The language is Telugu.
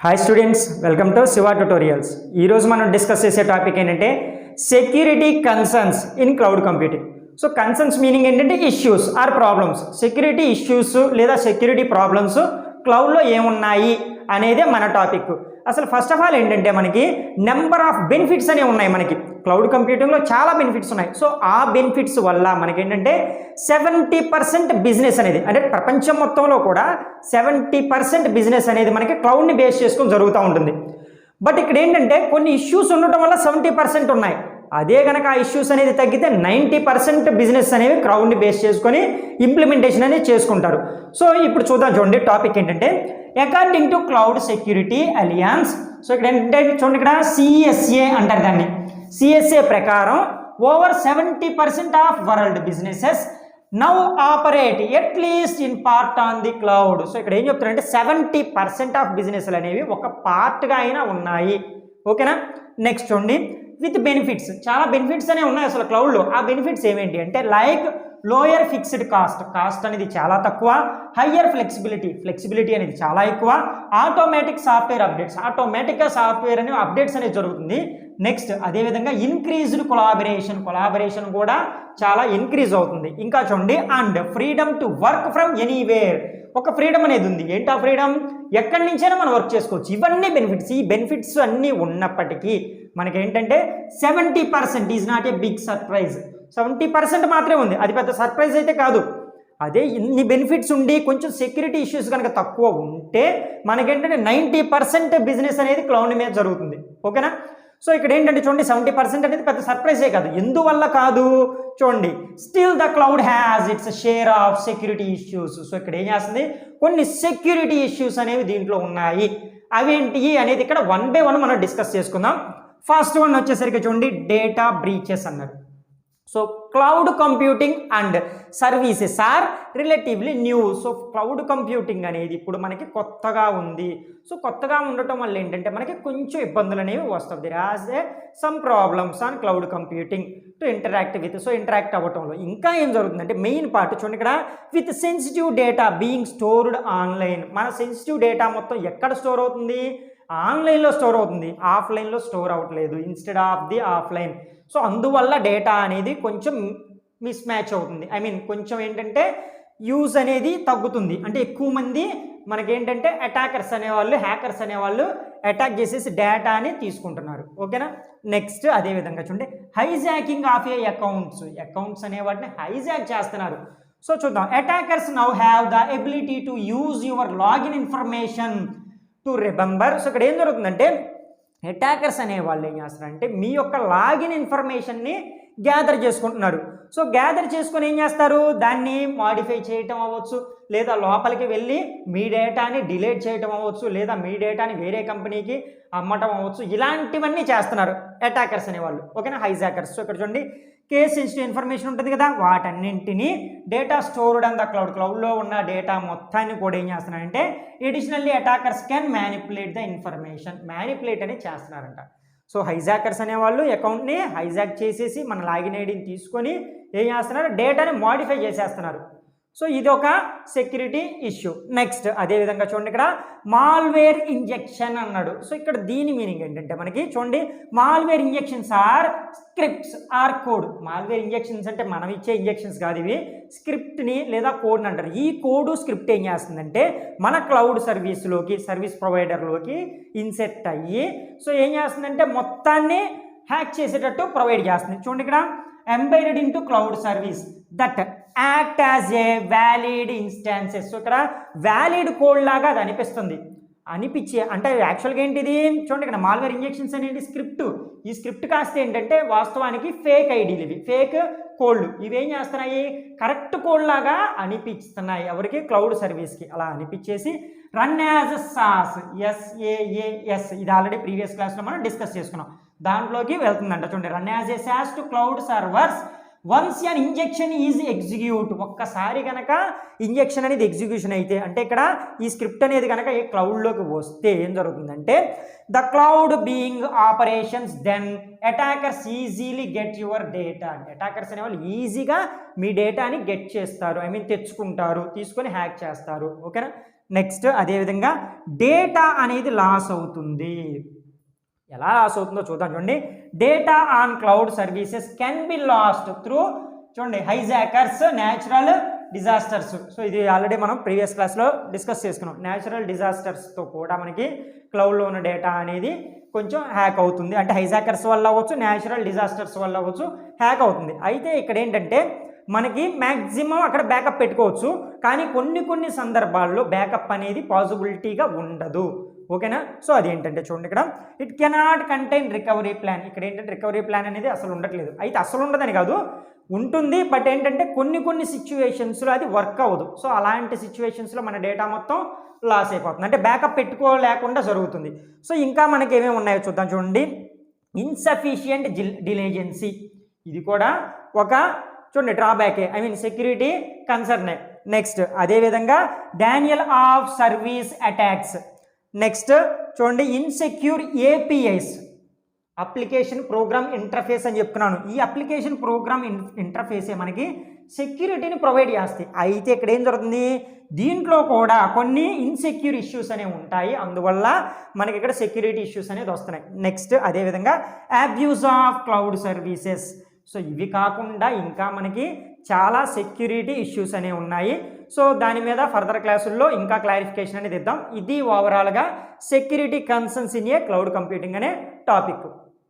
Hi students, welcome to Shiva tutorials. ఈరోజు మనం డిస్కస్ చేసే టాపిక్ ఏంటంటే security concerns in cloud computing. So concerns meaning ఏంటంటే issues or problems. Security issues లేదా సెక్యూరిటీ ప్రాబ్లమ్స్ క్లౌడ్లో ఏమున్నాయి అనేదే మన టాపిక్. అసలు ఫస్ట్ ఆఫ్ ఆల్ ఏంటంటే మనకి నెంబర్ ఆఫ్ బెనిఫిట్స్ అనేవి ఉన్నాయి. మనకి క్లౌడ్ కంప్యూటింగ్లో చాలా బెనిఫిట్స్ ఉన్నాయి. సో ఆ బెనిఫిట్స్ వల్ల మనకి ఏంటంటే 70% బిజినెస్ అనేది, అంటే ప్రపంచం మొత్తంలో కూడా 70% బిజినెస్ అనేది మనకి క్లౌడ్ని బేస్ చేసుకొని జరుగుతూ ఉంటుంది. బట్ ఇక్కడ ఏంటంటే కొన్ని ఇష్యూస్ ఉండటం వల్ల 70% ఉన్నాయి. అదే కనుక ఆ ఇష్యూస్ అనేది తగ్గితే 90% బిజినెస్ అనేవి క్లౌడ్ని బేస్ చేసుకొని ఇంప్లిమెంటేషన్ అనేది చేసుకుంటారు. సో ఇప్పుడు చూద్దాం. చూడండి, టాపిక్ ఏంటంటే according to cloud security alliance. So ఇక్కడ ఏంటంటే చూడండి, ఇక్కడ సిఎస్ఏ అంటారు దాన్ని. సిఎస్ఏ ప్రకారం over 70% of world businesses now operate at least in part on the cloud. So ఇక్కడ ఏం చెప్తున్నారంటే 70% ఆఫ్ బిజినెస్లు అనేవి ఒక పార్ట్గా అయినా ఉన్నాయి. ఓకేనా. నెక్స్ట్ చూడండి, విత్ బెనిఫిట్స్. చాలా బెనిఫిట్స్ అనేవి ఉన్నాయి అసలు క్లౌడ్లో. ఆ బెనిఫిట్స్ ఏమేంటి అంటే లైక్ లోయర్ ఫిక్స్డ్ కాస్ట్ అనేది చాలా తక్కువ, హయ్యర్ ఫ్లెక్సిబిలిటీ అనేది చాలా ఎక్కువ, ఆటోమేటిక్ సాఫ్ట్వేర్ అప్డేట్స్, ఆటోమేటిక్గా సాఫ్ట్వేర్ అనే అప్డేట్స్ అనేది జరుగుతుంది. నెక్స్ట్ అదేవిధంగా ఇంక్రీజ్డ్ కొలాబరేషన్ కూడా చాలా ఇంక్రీజ్ అవుతుంది. ఇంకా చూడండి, and freedom to work from anywhere. ఒక ఫ్రీడమ్ అనేది ఉంది. ఏంటి ఆ ఫ్రీడమ్? ఎక్కడి నుంచైనా మనం వర్క్ చేసుకోవచ్చు. ఇవన్నీ బెనిఫిట్స్. ఈ బెనిఫిట్స్ అన్నీ ఉన్నప్పటికీ మనకేంటంటే 70% is not a big surprise. 70% మాత్రమే ఉంది. అది పెద్ద సర్ప్రైజ్ అయితే కాదు. అదే ఇన్ని బెనిఫిట్స్ ఉండి కొంచెం సెక్యూరిటీ ఇష్యూస్ కనుక తక్కువ ఉంటే మనకేంటంటే 90% బిజినెస్ అనేది క్లౌడ్ మీద జరుగుతుంది. ఓకేనా. సో ఇక్కడ ఏంటంటే చూడండి, 70% అనేది పెద్ద సర్ప్రైజే కాదు. ఎందువల్ల కాదు చూడండి, still the cloud has its share of security issues. So ఇక్కడ ఏం చేస్తుంది, కొన్ని సెక్యూరిటీ ఇష్యూస్ అనేవి దీంట్లో ఉన్నాయి. అవేంటి అనేది ఇక్కడ 1 by 1 మనం డిస్కస్ చేసుకుందాం. ఫస్ట్ వన్ వచ్చేసరికి చూడండి, డేటా బ్రీచెస్ అన్నారు. So cloud computing and services are relatively new. So cloud computing అనేది ఇప్పుడు మనకి కొత్తగా ఉంది. సో కొత్తగా ఉండటం వల్ల ఏంటంటే మనకి కొంచెం ఇబ్బందులు అనేవి వస్తుంది. As a some problems on cloud computing to interact with. So interact అవ్వటంలో ఇంకా ఏం జరుగుతుందంటే మెయిన్ పార్ట్ చూడండి ఇక్కడ, with sensitive data being stored online. మన సెన్సిటివ్ డేటా మొత్తం ఎక్కడ స్టోర్ అవుతుంది? ఆన్లైన్లో స్టోర్ అవుతుంది. ఆఫ్లైన్లో స్టోర్ అవ్వట్లేదు, instead of the offline. So అందువల్ల డేటా అనేది కొంచెం మిస్ మ్యాచ్ అవుతుంది. ఐ మీన్ కొంచెం ఏంటంటే యూజ్ అనేది తగ్గుతుంది. అంటే ఎక్కువ మంది మనకేంటంటే అటాకర్స్ అనేవాళ్ళు, హ్యాకర్స్ అనేవాళ్ళు అటాక్ చేసేసి డేటాని తీసుకుంటున్నారు. ఓకేనా. నెక్స్ట్ అదేవిధంగా చూడండి, హైజాకింగ్ ఆఫ్ ఏ అకౌంట్స్ అనే వాటిని హైజాక్ చేస్తున్నారు. సో చూద్దాం, attackers now have the ability to use your login information to remember. So ఇక్కడ ఏం జరుగుతుందంటే అటాకర్స్ అనే వాళ్ళు ఏం చేస్తారంటే మీ యొక్క లాగిన్ ఇన్ఫర్మేషన్ని గ్యాదర్ చేసుకుంటున్నారు. సో గ్యాదర్ చేసుకొని ఏం చేస్తారు, దాన్ని మాడిఫై చేయటం అవ్వచ్చు, లేదా లోపలికి వెళ్ళి మీ డేటాని డిలీట్ చేయటం అవ్వచ్చు, లేదా మీ డేటాని వేరే కంపెనీకి అమ్మటం అవ్వచ్చు. ఇలాంటివన్నీ చేస్తున్నారు అటాకర్స్ అనేవాళ్ళు. ఓకేనా, హైజాకర్స్. సో ఇక్కడ చూడండి, కేస్ సెన్సిటివ్ ఇన్ఫర్మేషన్ ఉంటుంది కదా, వాటన్నింటినీ డేటా స్టోర్డ్ ఆన్ ద క్లౌడ్లో ఉన్న డేటా మొత్తాన్ని కూడా ఏం చేస్తున్నారంటే additionally attackers can manipulate the information. Manipulate అనేది చేస్తున్నారంట. సో హైజాకర్స్ అనేవాళ్ళు అకౌంట్ని హైజాక్ చేసేసి మన లాగిన్ ఐడిని తీసుకొని ఏం చేస్తున్నారు, డేటాని మాడిఫై చేసేస్తున్నారు. సో ఇది ఒక సెక్యూరిటీ ఇష్యూ. నెక్స్ట్ అదేవిధంగా చూడండి, ఇక్కడ మాల్వేర్ ఇంజెక్షన్ అన్నాడు. సో ఇక్కడ దీని మీనింగ్ ఏంటంటే మనకి చూడండి, malware injections or scripts or code. Malware injections అంటే మనం ఇచ్చే ఇంజెక్షన్స్ కాదు, ఇవి స్క్రిప్ట్ని లేదా కోడ్ని అంటారు. ఈ కోడ్ స్క్రిప్ట్ ఏం చేస్తుందంటే మన క్లౌడ్ సర్వీస్ ప్రొవైడర్లోకి ఇన్సెట్ అయ్యి సో ఏం చేస్తుందంటే మొత్తాన్ని హ్యాక్ చేసేటట్టు ప్రొవైడ్ చేస్తుంది. చూడండి, ఇక్కడ embedded into cloud service that act as a valid instances. So ఇక్కడ వ్యాలిడ్ కోడ్ లాగా అది అనిపించే అంటే యాక్చువల్గా ఏంటిది చూడండి, ఇక్కడ మాల్వేర్ ఇంజెక్షన్స్ అనేది స్క్రిప్ట్. ఈ స్క్రిప్ట్ కాస్త ఏంటంటే వాస్తవానికి ఫేక్ ఐడీలు, ఇవి ఫేక్ కోడ్లు. ఇవేం చేస్తున్నాయి, కరెక్ట్ కోడ్ లాగా అనిపిస్తున్నాయి ఎవరికి, క్లౌడ్ సర్వీస్కి. అలా అనిపించేసి run as a SaaS, SaaS. ఇది ఆల్రెడీ ప్రీవియస్ క్లాస్లో మనం డిస్కస్ చేసుకున్నాం, దాంట్లోకి వెళ్తుందంట. చూడండి, run as a SaaS to cloud servers once an injection is execute. ఒక్కసారి కనుక ఇంజెక్షన్ అనేది ఎగ్జిక్యూషన్ అయితే, అంటే ఇక్కడ ఈ స్క్రిప్ట్ అనేది కనుక ఈ క్లౌడ్లోకి వస్తే ఏం జరుగుతుందంటే the cloud being operations then attackers easily get your data. Attackers అనేవాళ్ళు ఈజీగా మీ డేటాని గెట్ చేస్తారు, ఐ మీన్ తెచ్చుకుంటారు, తీసుకొని హ్యాక్ చేస్తారు. ఓకేనా. నెక్స్ట్ అదేవిధంగా డేటా అనేది లాస్ అవుతుంది. ఎలా లాస్ అవుతుందో చూద్దాం. చూడండి, data on cloud services can be last through చూడండి హైజాకర్స్, న్యాచురల్ డిజాస్టర్స్. సో ఇది ఆల్రెడీ మనం ప్రీవియస్ క్లాస్లో డిస్కస్ చేసుకున్నాం. న్యాచురల్ డిజాస్టర్స్తో కూడా మనకి క్లౌడ్లో ఉన్న డేటా అనేది కొంచెం హ్యాక్ అవుతుంది. అంటే హైజాకర్స్ వల్ల అవ్వచ్చు, న్యాచురల్ డిజాస్టర్స్ వల్ల అవ్వచ్చు, హ్యాక్ అవుతుంది. అయితే ఇక్కడ ఏంటంటే మనకి మ్యాక్సిమం అక్కడ బ్యాకప్ పెట్టుకోవచ్చు, కానీ కొన్ని సందర్భాల్లో బ్యాకప్ అనేది పాసిబిలిటీగా ఉండదు. ఓకేనా? సో అదేంటంటే చూడండి, ఇక్కడ it cannot contain recovery plan. ఇక్కడ ఏంటంటే రికవరీ ప్లాన్ అనేది అసలు ఉండట్లేదు. అయితే అసలు ఉండదని కాదు, ఉంటుంది, బట్ ఏంటంటే కొన్ని సిచ్యువేషన్స్లో అది వర్క్ అవ్వదు. సో అలాంటి సిచ్యువేషన్స్లో మన డేటా మొత్తం లాస్ అయిపోతుంది, అంటే బ్యాకప్ పెట్టుకోలేకుండా జరుగుతుంది. సో ఇంకా మనకి ఏమేమి ఉన్నాయో చూద్దాం. చూడండి, ఇన్సఫిషియంట్ డిలిజెన్సీ, ఇది కూడా ఒక చూడండి డ్రాబ్యాకే, ఐ మీన్ సెక్యూరిటీ కన్సర్నే. నెక్స్ట్ అదేవిధంగా denial of service attacks. Next చూడండి insecure APIs, application program interface అని చెప్తున్నాను. ఈ అప్లికేషన్ ప్రోగ్రామ్ ఇంటర్ఫేసే మనకి సెక్యూరిటీని ప్రొవైడ్ చేస్తాయి. అయితే ఇక్కడ ఏం జరుగుతుంది, దీంట్లో కూడా కొన్ని ఇన్సెక్యూర్ ఇష్యూస్ అనేవి ఉంటాయి, అందువల్ల మనకి ఇక్కడ సెక్యూరిటీ ఇష్యూస్ అనేది వస్తున్నాయి. నెక్స్ట్ అదేవిధంగా abuse of cloud services. So ఇవి కాకుండా ఇంకా మనకి చాలా సెక్యూరిటీ ఇష్యూస్ అనేవి ఉన్నాయి. సో దాని మీద ఫర్దర్ క్లాసుల్లో ఇంకా క్లారిఫికేషన్ అనేది ఇద్దాం. ఇది ఓవరాల్గా security concerns in a cloud computing అనే టాపిక్.